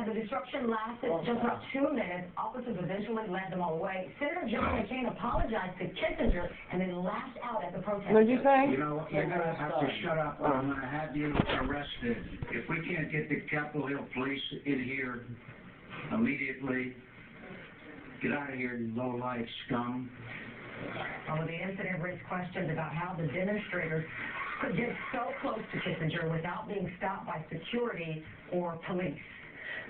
the disruption lasted just about 2 minutes. Officers eventually led them all away. Senator John McCain apologized to Kissinger and then laughed out at the protesters. What did you say? You know, you're going to have to shut up or I'm going to have you arrested. If we can't get the Capitol Hill police in here immediately, get out of here, you low-life scum. Well, the incident raised questions about how the demonstrators could get so close to Kissinger without being stopped by security or police.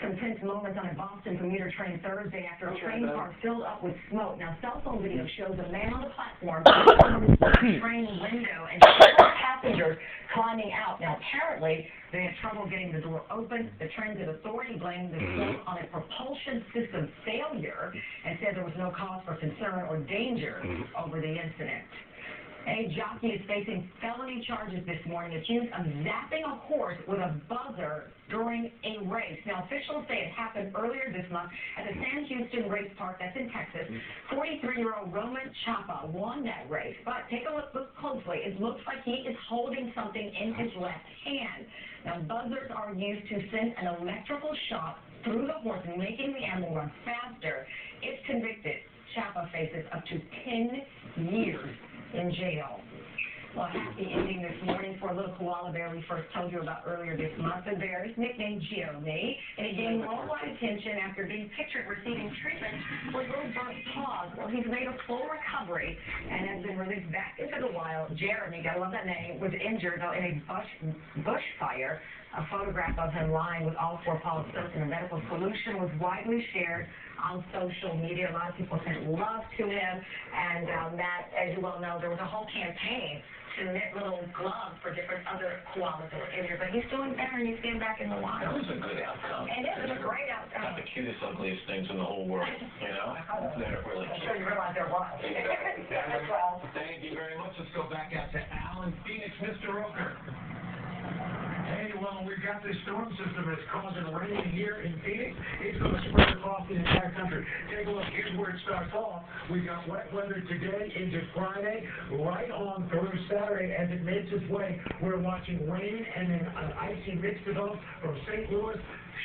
Some tense moments on a Boston commuter train Thursday after a train car filled up with smoke. Now, cell phone video shows a man on the platform from the train window and passengers climbing out. Now, apparently, they had trouble getting the door open. The transit authority blamed the smoke on a propulsion system failure and said there was no cause for concern or danger over the incident. A jockey is facing felony charges this morning, accused of zapping a horse with a buzzer during a race. Now, officials say it happened earlier this month at the San Houston Race Park, that's in Texas. 43-year-old Roman Chapa won that race, but take a look closely. It looks like he is holding something in his left hand. Now, buzzers are used to send an electrical shock through the horse, making the animal run faster. If convicted, Chapa faces up to 10 years in jail. Well, happy ending this morning for a little koala bear we first told you about earlier this month. The bear is nicknamed Joni, and he gained worldwide attention after being pictured receiving treatment for little burnt paws. Well, he's made a full recovery and has been released back into the wild. Jeremy, I love that name, was injured though in a bushfire. A photograph of him lying with all four paws soaked in a medical solution was widely shared on social media. A lot of people sent love to him, and Matt, as you well know, there was a whole campaign to knit little gloves for different other koalas that were injured, but he's doing better and he's getting back in the wild. That was a good outcome. And it was a great outcome. Not the cutest, ugliest things in the whole world, you know? They're really I'm cute. sure you realize there was. As well. Thank you very much. Let's go back out to Alan Phoenix, Mr. Roker. Hey, well, we've got this storm system that's causing rain here in Phoenix. It's going to spread across the entire country. Take a look. Here's where it starts off. We've got wet weather today into Friday, right on through Saturday. As it makes its way, we're watching rain and then an icy mix develop from St. Louis,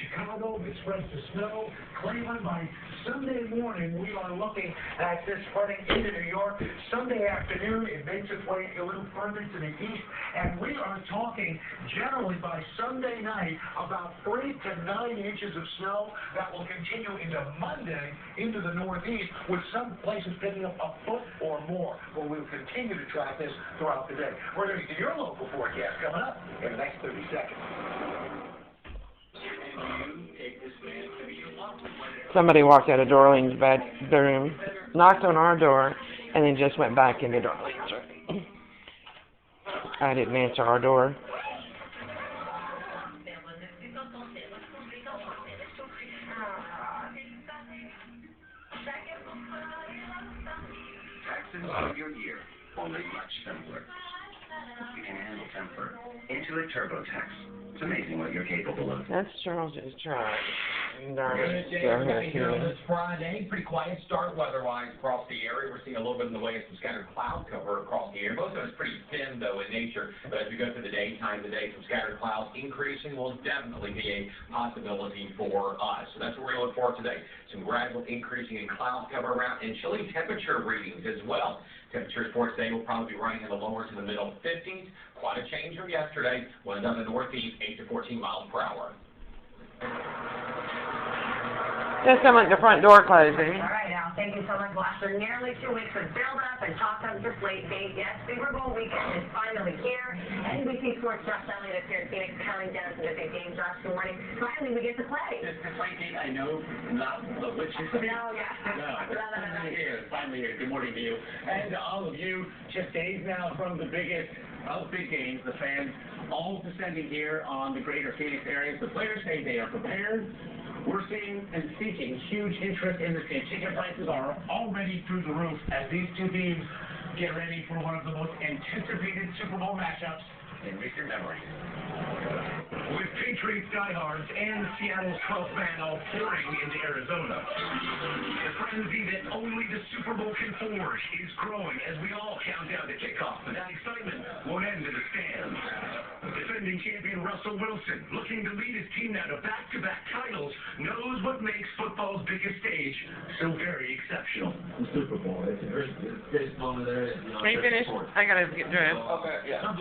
Chicago. It spreads to snow. Cleveland by Sunday morning, we are looking at this spreading into New York. Sunday afternoon, it makes its way a little further to the east, and we are talking generally by Sunday night about 3 to 9 inches of snow that will continue into Monday into the northeast, with some places picking up a foot or more. Well, we'll continue to track this throughout the day. We're going to get your local forecast coming up in the next 30 seconds. Somebody walked out of Dorling's bedroom, knocked on our door, and then just went back into Dorling's room. I didn't answer our door. Taxes of your year, only much simpler. You can handle temper. Intuit TurboTax. It's amazing what you're capable of. That's Charles's truck. Good day, everybody. Here on this Friday, pretty quiet start weather-wise across the area. We're seeing a little bit in the way of some scattered cloud cover across the area. Most of it's pretty thin, though, in nature. But as we go through the daytime today, some scattered clouds increasing will definitely be a possibility for us. So that's what we're going to look for today. Some gradual increasing in cloud cover around and chilly temperature readings as well. Temperatures for today will probably be running in the lower to the middle 50s. Quite a change from yesterday. Winds out in the northeast, 8 to 14 miles per hour. Just sound like the front door closing. All right, Al, thank you so much. Well, after nearly 2 weeks of build-up and talk of this late date, yes, Super Bowl weekend is finally here. NBC Sports Josh Elliott is here in Phoenix, counting down to the big game. Josh, good morning. Finally, we get to play. It's the late date, I know, not the which is... No, yeah. No, finally here. Good morning to you. And to all of you, just days now from the biggest of big games, the fans all descending here on the greater Phoenix area. The players say they are prepared. We're seeing and seeking huge interest in this game. Ticket prices are already through the roof as these two teams get ready for one of the most anticipated Super Bowl matchups in recent memory. With Patriots diehards and Seattle's 12th man all pouring into Arizona, the frenzy that only the Super Bowl can forge is growing as we all count down to kickoff. But that excitement won't end in the stands. defending champion Russell Wilson, looking to lead his team now to back-to-back titles, knows what makes football's biggest stage so very exceptional. The Super Bowl, it's the greatest moment there is. Are you finished? I gotta get dressed. Okay, yeah.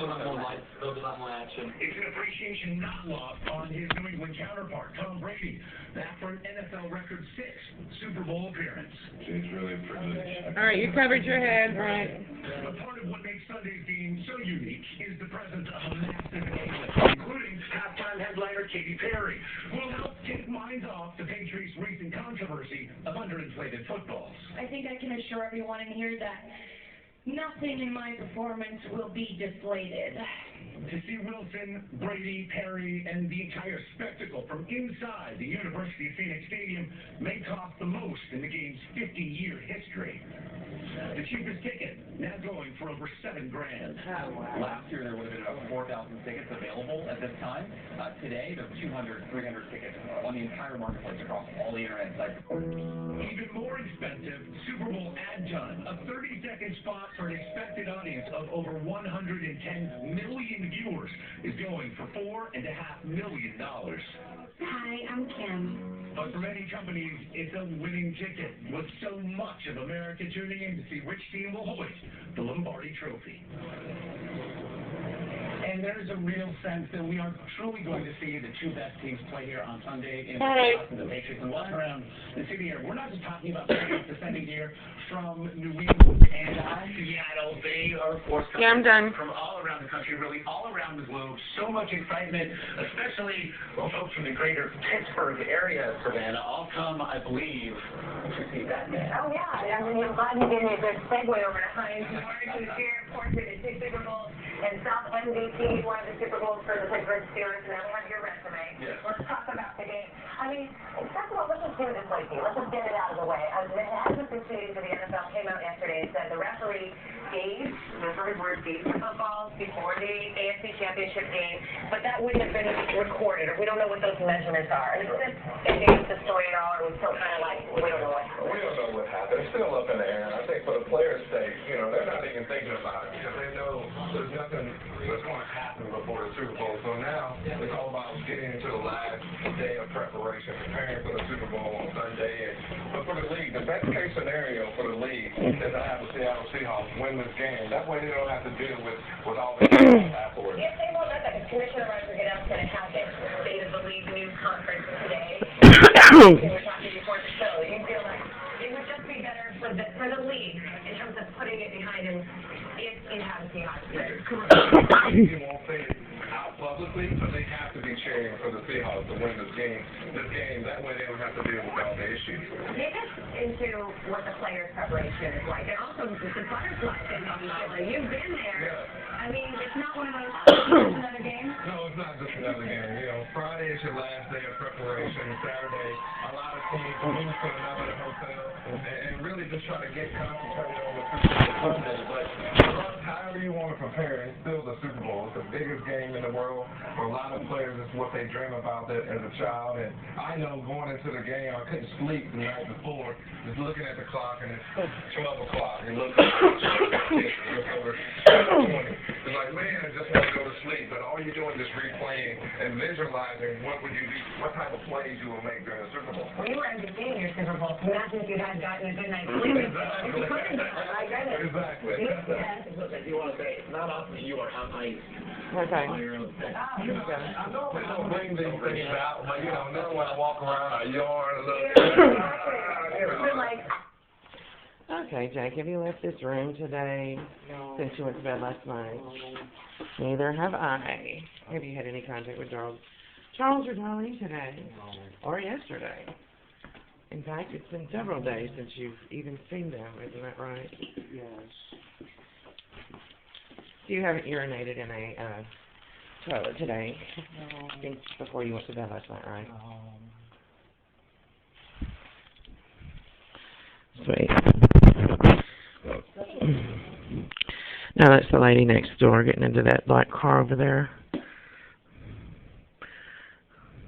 Build up more action. It's an appreciation not lost on his New England counterpart, Tom Brady, back for an NFL record 6th Super Bowl appearance. It's really a privilege. All right, you covered your head, right? A part of what makes Sunday's game so unique is the presence of a massive A-list, including halftime headliner Katy Perry, who will help take minds off the Patriots' recent controversy of underinflated footballs. I think I can assure everyone in here that nothing in my performance will be deflated. To see Wilson, Brady, Perry, and the entire spectacle from inside the University of Phoenix Stadium may cost the most in the game's 50-year history. The cheapest ticket now going for over $7,000. Last year, there would have been about 4,000 tickets available at this time. Today, there are 200, 300 tickets on the entire marketplace across all the internet sites. Even more expensive, Super Bowl ad time. A 30-second spot for an expected audience of over 110 million viewers is going for $4.5 million. Hi, I'm Kim. But for many companies, it's a winning ticket, with so much of America tuning in to see which team will hoist the Lombardi Trophy. And there's a real sense that we are truly going to see the two best teams play here on Sunday in the Patriots. And walking around the city here, we're not just talking about players descending here from New England and Seattle. They are, of course, coming from all around the country, really all around the globe. So much excitement, especially folks from the greater Pittsburgh area, Savannah, all come, I believe, to see that man. Oh, yeah. I mean, I'm glad you gave me a good segue over to Heinz. You wanted to share, of course, with the 2 Super Bowls and South MVP, one of the Super Bowls for the Pittsburgh Steelers, and then we have your resume. Yes. Let's talk about the game. I mean, first of all, let's just do this like you. Let's just get it out of the way. The head of the proceedings of the NFL came out yesterday and said the referee gave, for his words, gave footballs before the AFC Championship game, but that wouldn't have been recorded, or we don't know what those measurements are. And it's just advanced the story at all, or we're still kind of like, we don't know what happened. We don't know what happened. It's still up in the air. And I think for the players' sake, they're not even thinking about it because they know there's nothing that's going to happen before the Super Bowl. So now it's all about getting into the last day of preparation, preparing for the Super Bowl on Sunday. But for the league, the best case scenario for the league is to have the Seattle Seahawks win this game. That way they don't have to deal with all the afterwards. If they won't let the Commissioner Rodriguez up going to have their State of the League news conference today, we were talking before the show, you feel like it would just be better for the league in terms of putting it behind him if it has the Seahawks. Correct. You won't say it out publicly, but they have to be cheering for the Seahawks to win this game. That way they don't have to deal with all the issues. Take us into what the players' preparation is like, and also the butterfly thing on the shoulder. You've been there. Yeah. I mean, it's not one of those, just another game. No, it's not just another game. Friday is your last day of preparation. Saturday, a lot of teams move to another hotel and really just try to get concentrated on the Super Bowl Sunday. But however you want to prepare, it's still the Super Bowl. It's the biggest game in the world. For a lot of players, it's what they dream about as a child. And I know going into the game, I couldn't sleep the night before, just looking at the clock, and it's 12 o'clock. And look over 20. It's like, man, I just want to go to sleep. But all you're doing is replaying and visualizing what type of plays you will make during the Super Bowl. Well, you were MVP in your Super Bowl. Imagine if you had gotten a good night's sleep. Exactly. You want to say, not often you are on ice. Okay. I know we don't bring these things out, but now when I walk around our yard a little bit. Okay, Jake, have you left this room today since you went to bed last night? Neither have I. Have you had any contact with Charles or Darlene today? Or yesterday? In fact, it's been several days since you've even seen them, isn't that right? Yes. You haven't urinated in a toilet today? No. Since before you went to bed last night, right? Sweet. Now that's the lady next door getting into that black car over there.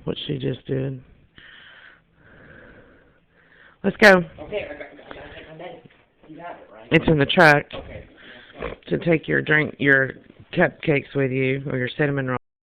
What she just did. Let's go. Okay, I bet you got it, right? It's in the truck Okay. to take your cupcakes with you, or your cinnamon rolls.